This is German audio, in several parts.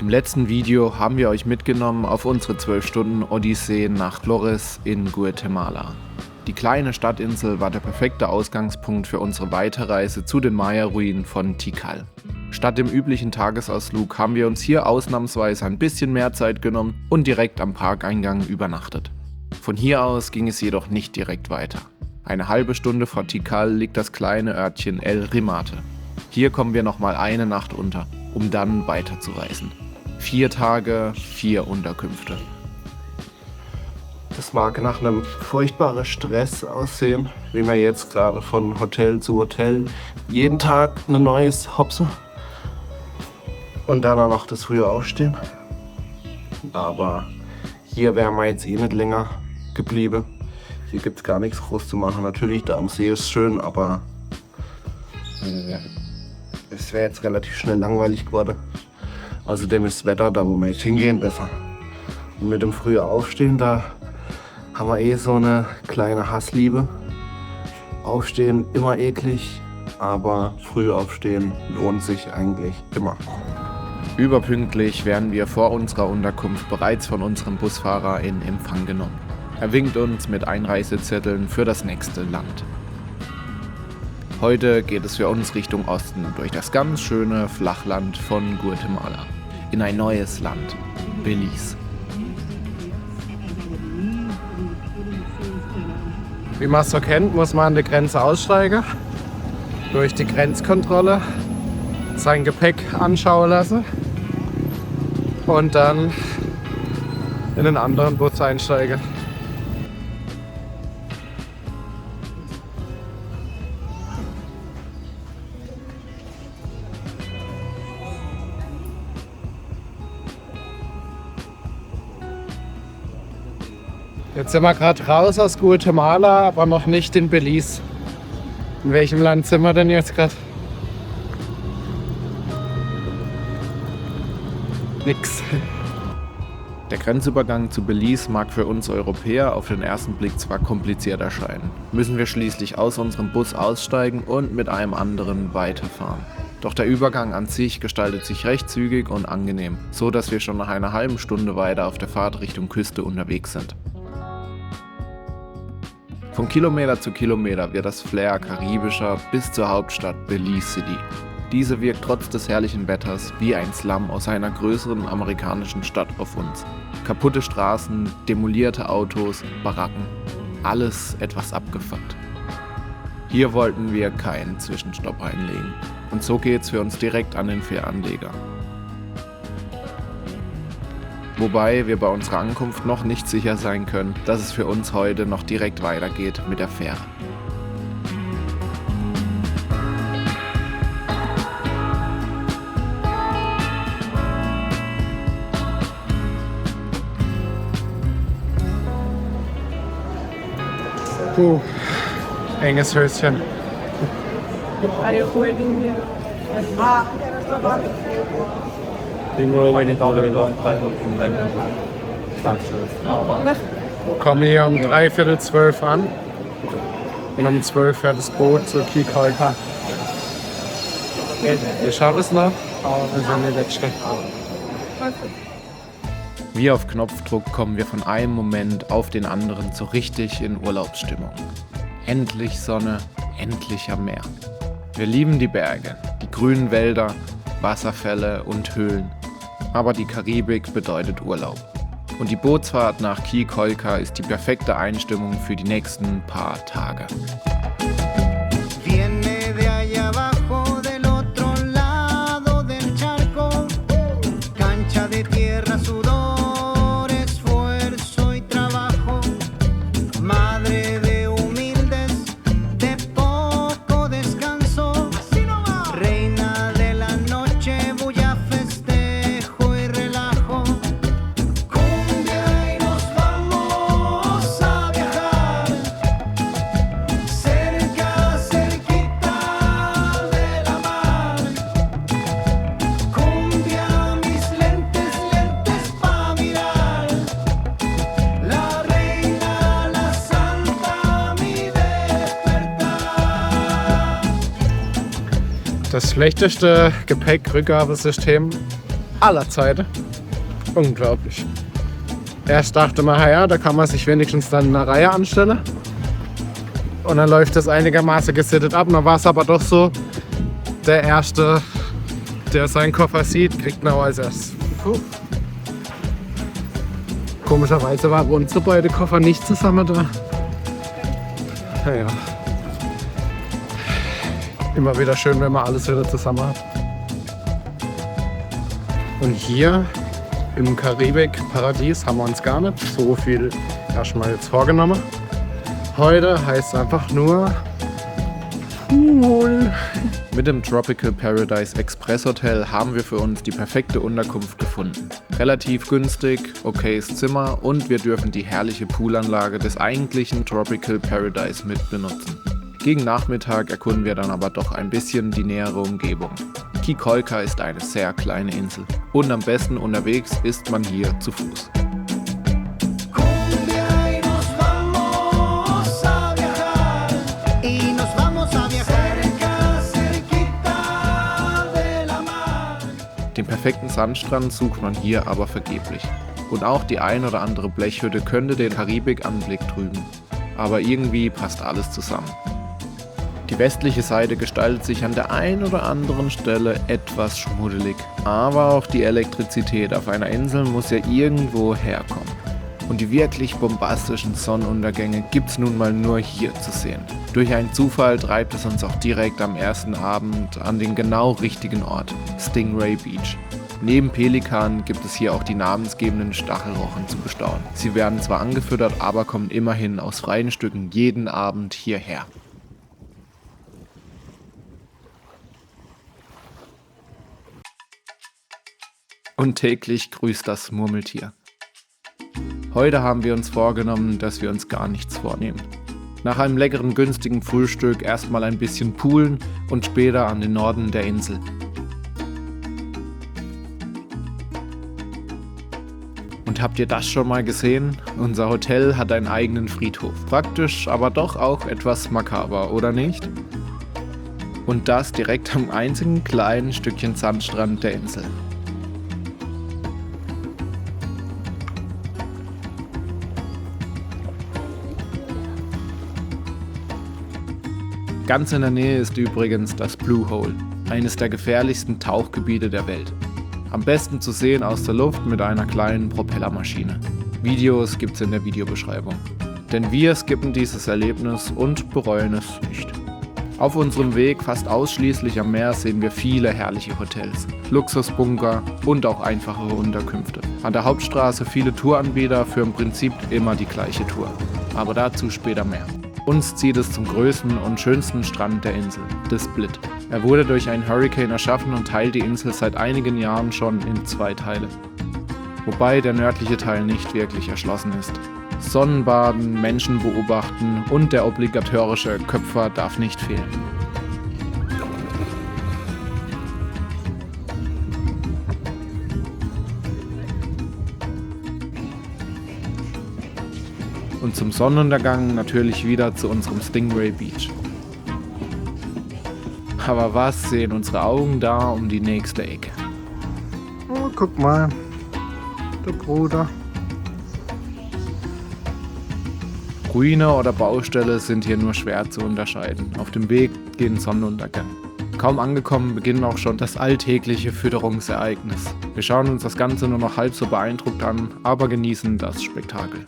Im letzten Video haben wir euch mitgenommen auf unsere 12-Stunden-Odyssee nach Flores in Guatemala. Die kleine Stadtinsel war der perfekte Ausgangspunkt für unsere Weiterreise zu den Maya-Ruinen von Tikal. Statt dem üblichen Tagesausflug haben wir uns hier ausnahmsweise ein bisschen mehr Zeit genommen und direkt am Parkeingang übernachtet. Von hier aus ging es jedoch nicht direkt weiter. Eine halbe Stunde vor Tikal liegt das kleine Örtchen El Remate. Hier kommen wir nochmal eine Nacht unter, um dann weiterzureisen. 4 Tage, 4 Unterkünfte. Das mag nach einem furchtbaren Stress aussehen, wie wir jetzt gerade von Hotel zu Hotel jeden Tag ein neues Hopsen und dann auch noch das frühe Aufstehen. Aber hier wären wir jetzt eh nicht länger geblieben. Hier gibt es gar nichts groß zu machen. Natürlich, da am See ist schön, aber es wäre jetzt relativ schnell langweilig geworden. Außerdem ist das Wetter da, wo wir jetzt hingehen, besser. Und mit dem frühen Aufstehen, da haben wir eh so eine kleine Hassliebe. Aufstehen immer eklig, aber früh aufstehen lohnt sich eigentlich immer. Überpünktlich werden wir vor unserer Unterkunft bereits von unserem Busfahrer in Empfang genommen. Er winkt uns mit Einreisezetteln für das nächste Land. Heute geht es für uns Richtung Osten durch das ganz schöne Flachland von Guatemala in ein neues Land, Belize. Wie man es so kennt, muss man an der Grenze aussteigen, durch die Grenzkontrolle sein Gepäck anschauen lassen und dann in einen anderen Bus einsteigen. Jetzt sind wir gerade raus aus Guatemala, aber noch nicht in Belize. In welchem Land sind wir denn jetzt gerade? Nix. Der Grenzübergang zu Belize mag für uns Europäer auf den ersten Blick zwar kompliziert erscheinen, müssen wir schließlich aus unserem Bus aussteigen und mit einem anderen weiterfahren. Doch der Übergang an sich gestaltet sich recht zügig und angenehm, so dass wir schon nach einer halben Stunde weiter auf der Fahrt Richtung Küste unterwegs sind. Von Kilometer zu Kilometer wird das Flair karibischer bis zur Hauptstadt Belize City. Diese wirkt trotz des herrlichen Wetters wie ein Slum aus einer größeren amerikanischen Stadt auf uns. Kaputte Straßen, demolierte Autos, Baracken, alles etwas abgefuckt. Hier wollten wir keinen Zwischenstopp einlegen. Und so geht's für uns direkt an den Fähranleger. Wobei wir bei unserer Ankunft noch nicht sicher sein können, dass es für uns heute noch direkt weitergeht mit der Fähre. Enges Höschen. Kommen hier um 11:45 an und um 12 fährt das Boot zur Kikolka. Ich schaffe es noch, aber wir sind in der letzte. Wie auf Knopfdruck kommen wir von einem Moment auf den anderen so richtig in Urlaubsstimmung. Endlich Sonne, endlich am Meer. Wir lieben die Berge, die grünen Wälder, Wasserfälle und Höhlen. Aber die Karibik bedeutet Urlaub. Und die Bootsfahrt nach Kikolka ist die perfekte Einstimmung für die nächsten paar Tage. Das schlechteste Gepäckrückgabesystem aller Zeiten. Unglaublich. Erst dachte man, ja, da kann man sich wenigstens dann in einer Reihe anstellen. Und dann läuft das einigermaßen gesittet ab. Und dann war es aber doch so, der Erste, der seinen Koffer sieht, kriegt noch als erstes. Komischerweise waren unsere beiden Koffer nicht zusammen da. Naja. Immer wieder schön, wenn man alles wieder zusammen hat. Und hier im Karibik-Paradies haben wir uns gar nicht so viel erstmal jetzt vorgenommen. Heute heißt es einfach nur Pool. Mit dem Tropical Paradise Express Hotel haben wir für uns die perfekte Unterkunft gefunden. Relativ günstig, okayes Zimmer und wir dürfen die herrliche Poolanlage des eigentlichen Tropical Paradise mit benutzen. Gegen Nachmittag erkunden wir dann aber doch ein bisschen die nähere Umgebung. Kikolka ist eine sehr kleine Insel und am besten unterwegs ist man hier zu Fuß. Den perfekten Sandstrand sucht man hier aber vergeblich. Und auch die ein oder andere Blechhütte könnte den Karibikanblick trüben. Aber irgendwie passt alles zusammen. Die westliche Seite gestaltet sich an der einen oder anderen Stelle etwas schmuddelig. Aber auch die Elektrizität auf einer Insel muss ja irgendwo herkommen. Und die wirklich bombastischen Sonnenuntergänge gibt's nun mal nur hier zu sehen. Durch einen Zufall treibt es uns auch direkt am ersten Abend an den genau richtigen Ort, Stingray Beach. Neben Pelikanen gibt es hier auch die namensgebenden Stachelrochen zu bestaunen. Sie werden zwar angefüttert, aber kommen immerhin aus freien Stücken jeden Abend hierher. Und täglich grüßt das Murmeltier. Heute haben wir uns vorgenommen, dass wir uns gar nichts vornehmen. Nach einem leckeren, günstigen Frühstück erstmal ein bisschen poolen und später an den Norden der Insel. Und habt ihr das schon mal gesehen? Unser Hotel hat einen eigenen Friedhof. Praktisch, aber doch auch etwas makaber, oder nicht? Und das direkt am einzigen kleinen Stückchen Sandstrand der Insel. Ganz in der Nähe ist übrigens das Blue Hole, eines der gefährlichsten Tauchgebiete der Welt. Am besten zu sehen aus der Luft mit einer kleinen Propellermaschine. Videos gibt's in der Videobeschreibung. Denn wir skippen dieses Erlebnis und bereuen es nicht. Auf unserem Weg fast ausschließlich am Meer sehen wir viele herrliche Hotels, Luxusbunker und auch einfachere Unterkünfte. An der Hauptstraße viele Touranbieter für im Prinzip immer die gleiche Tour. Aber dazu später mehr. Uns zieht es zum größten und schönsten Strand der Insel, The Split. Er wurde durch einen Hurrikan erschaffen und teilt die Insel seit einigen Jahren schon in 2 Teile. Wobei der nördliche Teil nicht wirklich erschlossen ist. Sonnenbaden, Menschen beobachten und der obligatorische Köpfer darf nicht fehlen. Und zum Sonnenuntergang natürlich wieder zu unserem Stingray Beach. Aber was sehen unsere Augen da um die nächste Ecke? Oh, guck mal, der Bruder. Ruine oder Baustelle sind hier nur schwer zu unterscheiden. Auf dem Weg gehen Sonnenuntergang. Kaum angekommen beginnt auch schon das alltägliche Fütterungsereignis. Wir schauen uns das Ganze nur noch halb so beeindruckt an, aber genießen das Spektakel.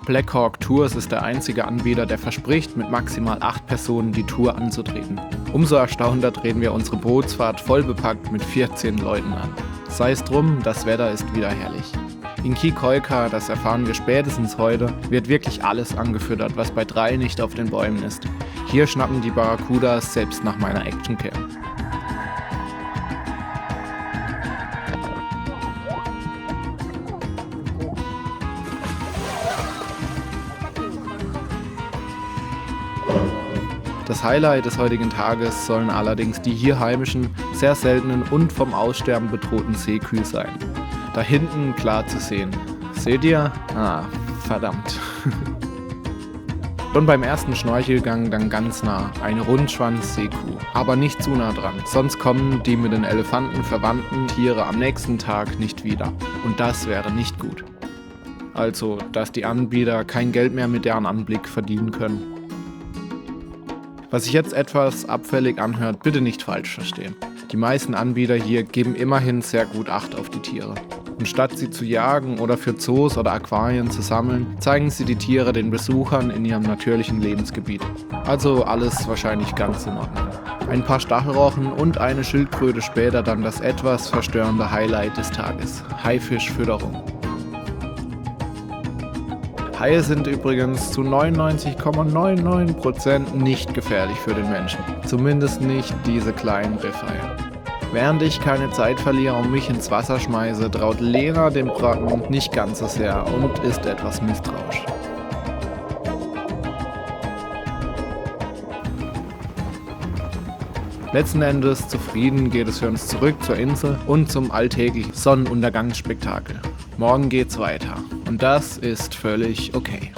Black Hawk Tours ist der einzige Anbieter, der verspricht, mit maximal 8 Personen die Tour anzutreten. Umso erstaunter treten wir unsere Bootsfahrt voll bepackt mit 14 Leuten an. Sei es drum, das Wetter ist wieder herrlich. In Kikolka, das erfahren wir spätestens heute, wird wirklich alles angefüttert, was bei 3 nicht auf den Bäumen ist. Hier schnappen die Barracudas selbst nach meiner Actioncam. Das Highlight des heutigen Tages sollen allerdings die hier heimischen, sehr seltenen und vom Aussterben bedrohten Seekühe sein. Da hinten klar zu sehen. Seht ihr? Ah, verdammt. Schon beim ersten Schnorchelgang dann ganz nah, eine Rundschwanz-Seekuh. Aber nicht zu nah dran, sonst kommen die mit den Elefanten verwandten Tiere am nächsten Tag nicht wieder. Und das wäre nicht gut. Also, dass die Anbieter kein Geld mehr mit deren Anblick verdienen können. Was sich jetzt etwas abfällig anhört, bitte nicht falsch verstehen. Die meisten Anbieter hier geben immerhin sehr gut Acht auf die Tiere. Und statt sie zu jagen oder für Zoos oder Aquarien zu sammeln, zeigen sie die Tiere den Besuchern in ihrem natürlichen Lebensgebiet. Also alles wahrscheinlich ganz in Ordnung. Ein paar Stachelrochen und eine Schildkröte später dann das etwas verstörende Highlight des Tages: Haifischfütterung. Haie sind übrigens zu 99,99% nicht gefährlich für den Menschen. Zumindest nicht diese kleinen Riffhaie. Während ich keine Zeit verliere und mich ins Wasser schmeiße, traut Lena dem Braten nicht ganz so sehr und ist etwas misstrauisch. Letzten Endes zufrieden geht es für uns zurück zur Insel und zum alltäglichen Sonnenuntergangsspektakel. Morgen geht's weiter und das ist völlig okay.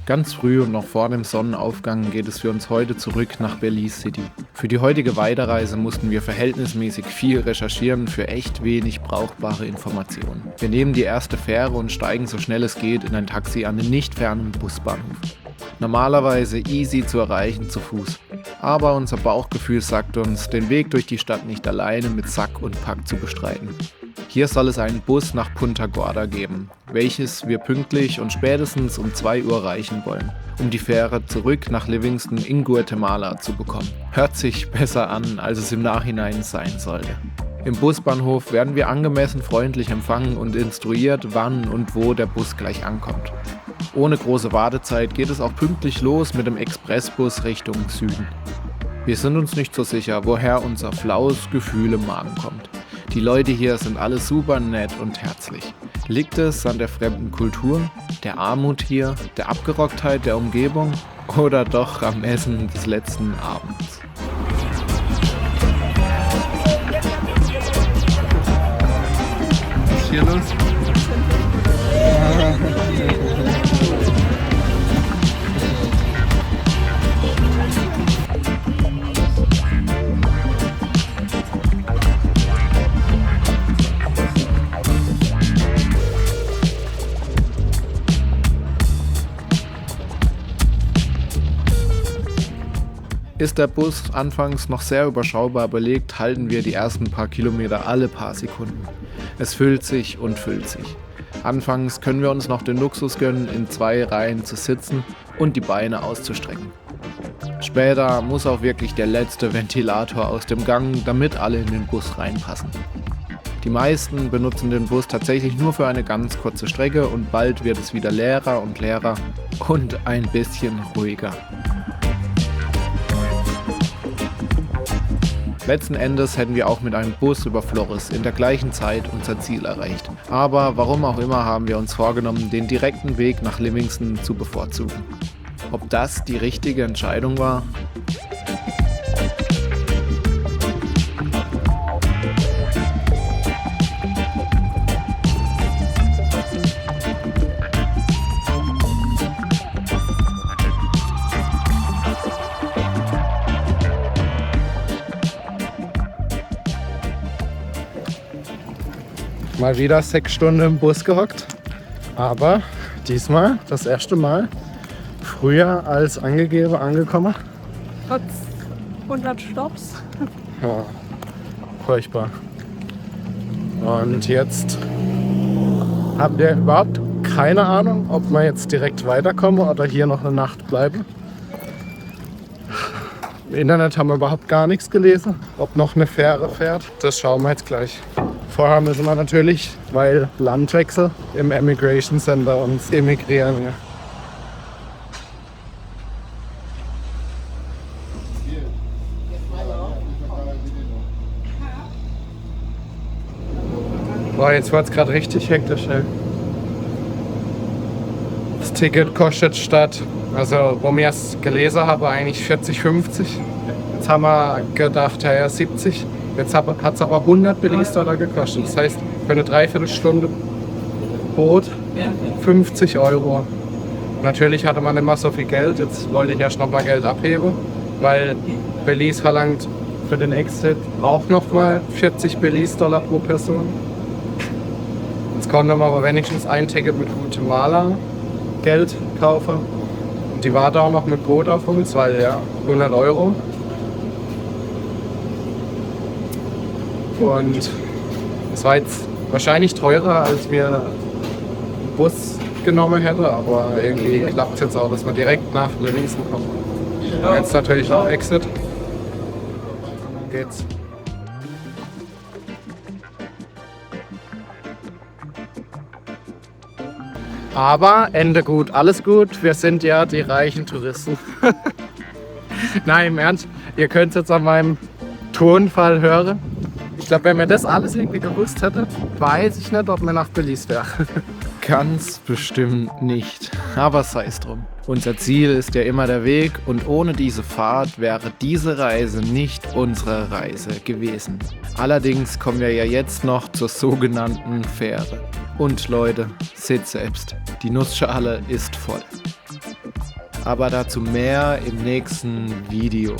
Ganz früh und noch vor dem Sonnenaufgang geht es für uns heute zurück nach Belize City. Für die heutige Weiterreise mussten wir verhältnismäßig viel recherchieren für echt wenig brauchbare Informationen. Wir nehmen die erste Fähre und steigen so schnell es geht in ein Taxi an den nicht fernen Busbahnhof. Normalerweise easy zu erreichen zu Fuß. Aber unser Bauchgefühl sagt uns, den Weg durch die Stadt nicht alleine mit Sack und Pack zu bestreiten. Hier soll es einen Bus nach Punta Gorda geben, welches wir pünktlich und spätestens um 2 Uhr erreichen wollen, um die Fähre zurück nach Livingston in Guatemala zu bekommen. Hört sich besser an, als es im Nachhinein sein sollte. Im Busbahnhof werden wir angemessen freundlich empfangen und instruiert, wann und wo der Bus gleich ankommt. Ohne große Wartezeit geht es auch pünktlich los mit dem Expressbus Richtung Süden. Wir sind uns nicht so sicher, woher unser flaues Gefühl im Magen kommt. Die Leute hier sind alle super nett und herzlich. Liegt es an der fremden Kultur, der Armut hier, der Abgerocktheit der Umgebung oder doch am Essen des letzten Abends? Was ist hier los? Ist der Bus anfangs noch sehr überschaubar belegt, halten wir die ersten paar Kilometer alle paar Sekunden. Es füllt sich und füllt sich. Anfangs können wir uns noch den Luxus gönnen, in 2 Reihen zu sitzen und die Beine auszustrecken. Später muss auch wirklich der letzte Ventilator aus dem Gang, damit alle in den Bus reinpassen. Die meisten benutzen den Bus tatsächlich nur für eine ganz kurze Strecke und bald wird es wieder leerer und leerer und ein bisschen ruhiger. Letzten Endes hätten wir auch mit einem Bus über Flores in der gleichen Zeit unser Ziel erreicht. Aber warum auch immer haben wir uns vorgenommen, den direkten Weg nach Livingston zu bevorzugen. Ob das die richtige Entscheidung war? Mal wieder 6 Stunden im Bus gehockt, aber diesmal das erste Mal früher als angegeben angekommen. Trotz 100 Stopps. Ja, furchtbar. Und jetzt haben wir überhaupt keine Ahnung, ob wir jetzt direkt weiterkommen oder hier noch eine Nacht bleiben. Im Internet haben wir überhaupt gar nichts gelesen, ob noch eine Fähre fährt. Das schauen wir jetzt gleich. Vorher müssen wir natürlich, weil Landwechsel im Emigration Center uns emigrieren. Ja. Boah, jetzt wird es gerade richtig hektisch. Ey. Das Ticket kostet statt, also wo mir es gelesen habe, eigentlich 40, 50. Jetzt haben wir gedacht, ja 70. Jetzt hat es aber 100 Belize-Dollar gekostet. Das heißt, für eine Dreiviertelstunde Boot 50 Euro. Natürlich hatte man immer so viel Geld. Jetzt wollte ich erst noch mal Geld abheben, weil Belize verlangt für den Exit auch noch mal 40 Belize-Dollar pro Person. Jetzt konnte man aber wenigstens ein Ticket mit Guatemala Geld kaufen. Und die war da auch noch mit Boot auf uns, weil ja 100 Euro. Und es war jetzt wahrscheinlich teurer, als wir einen Bus genommen hätte, aber irgendwie klappt es jetzt auch, dass wir direkt nach Belize kommen. Jetzt natürlich noch Exit. Dann geht's. Aber Ende gut, alles gut. Wir sind ja die reichen Touristen. Nein, im Ernst, ihr könnt es jetzt an meinem Tonfall hören. Ich glaube, wenn wir das alles irgendwie gewusst hätten, weiß ich nicht, ob wir nach Belize wären. Ganz bestimmt nicht, aber sei es drum. Unser Ziel ist ja immer der Weg und ohne diese Fahrt wäre diese Reise nicht unsere Reise gewesen. Allerdings kommen wir ja jetzt noch zur sogenannten Fähre. Und Leute, seht selbst, die Nussschale ist voll. Aber dazu mehr im nächsten Video.